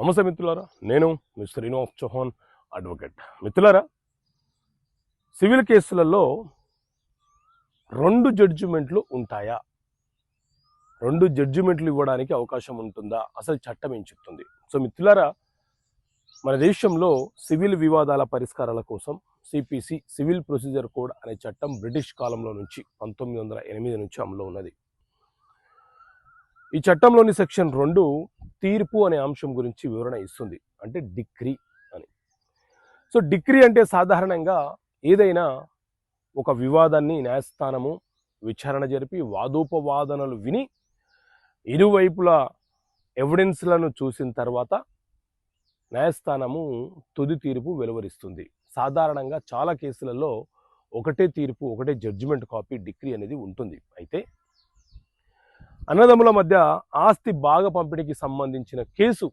నమస్తే మిత్రులారా, నేను మీ శ్రీనివాస్ చౌహాన్ అడ్వకేట్. మిత్రులారా, సివిల్ కేసులలో 2 జడ్జిమెంట్లు ఉంటాయా? 2 జడ్జిమెంట్లు ఇవ్వడానికి అవకాశం ఉంటుందా? అసలు చట్టం ఏం చెప్తుంది? సో మిత్రులారా, మన దేశంలో సివిల్ వివాదాల పరిష్కారాల కోసం సిపిసి, సివిల్ ప్రొసీజర్ కోడ్ అనే చట్టం బ్రిటిష్ కాలంలో నుంచి 1908 నుంచి అమలు ఉన్నది. ఈ చట్టంలోని సెక్షన్ 2 తీర్పు అనే అంశం గురించి వివరణ ఇస్తుంది, అంటే డిక్రీ అని. సో డిక్రీ అంటే సాధారణంగా ఏదైనా ఒక వివాదాన్ని న్యాయస్థానము విచారణ జరిపి వాదోపవాదనలు విని ఇరువైపుల ఎవిడెన్స్లను చూసిన తర్వాత న్యాయస్థానము తుది తీర్పు వెలువరిస్తుంది. సాధారణంగా చాలా కేసులలో ఒకటే తీర్పు, ఒకటే జడ్జిమెంట్ కాపీ డిక్రీ అనేది ఉంటుంది. అయితే అన్నదమ్ముల మధ్య ఆస్తి భాగ పంపిణీకి సంబంధించిన కేసు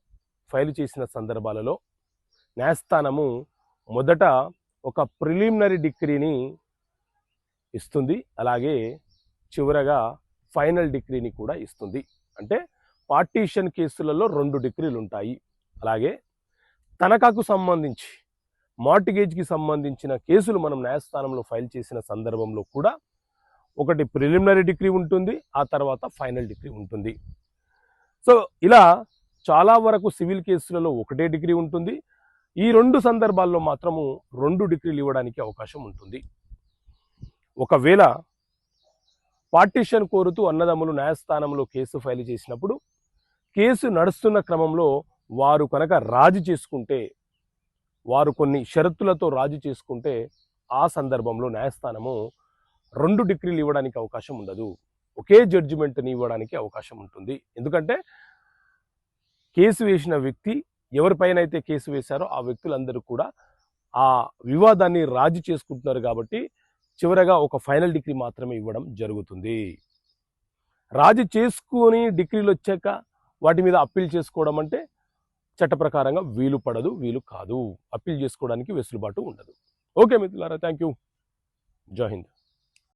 ఫైల్ చేసిన సందర్భాలలో న్యాయస్థానము మొదట ఒక ప్రిలిమినరీ డిక్రీని ఇస్తుంది, అలాగే చివరగా ఫైనల్ డిక్రీని కూడా ఇస్తుంది. అంటే పార్టీషన్ కేసులలో 2 డిక్రీలు ఉంటాయి. అలాగే తనఖాకు సంబంధించి, మార్టిగేజ్కి సంబంధించిన కేసులు మనం న్యాయస్థానంలో ఫైల్ చేసిన సందర్భంలో కూడా ఒకటి ప్రిలిమినరీ డిగ్రీ ఉంటుంది, ఆ తర్వాత ఫైనల్ డిగ్రీ ఉంటుంది. సో ఇలా చాలా వరకు సివిల్ కేసులలో ఒకటే డిగ్రీ ఉంటుంది. ఈ 2 సందర్భాల్లో మాత్రము 2 డిగ్రీలు ఇవ్వడానికి అవకాశం ఉంటుంది. ఒకవేళ పార్టీషన్ కోరుతూ అన్నదమ్ములు న్యాయస్థానంలో కేసు ఫైల్ చేసినప్పుడు కేసు నడుస్తున్న క్రమంలో వారు కనుక రాజీ చేసుకుంటే, వారు కొన్ని షరతులతో రాజీ చేసుకుంటే ఆ సందర్భంలో న్యాయస్థానము 2 డిగ్రీలు ఇవ్వడానికి అవకాశం ఉండదు, ఒకే జడ్జిమెంట్ని ఇవ్వడానికి అవకాశం ఉంటుంది. ఎందుకంటే కేసు వేసిన వ్యక్తి ఎవరిపైన అయితే కేసు వేశారో ఆ వ్యక్తులందరూ కూడా ఆ వివాదాన్ని రాజీ చేసుకుంటున్నారు కాబట్టి చివరగా ఒక ఫైనల్ డిగ్రీ మాత్రమే ఇవ్వడం జరుగుతుంది. రాజీ చేసుకుని డిగ్రీలు వచ్చాక వాటి మీద అప్పీల్ చేసుకోవడం అంటే చట్ట ప్రకారంగా వీలు పడదు, వీలు కాదు. అప్పీల్ చేసుకోవడానికి వెసులుబాటు ఉండదు. ఓకే మిత్రులారా, థ్యాంక్ యూ. జై హింద్.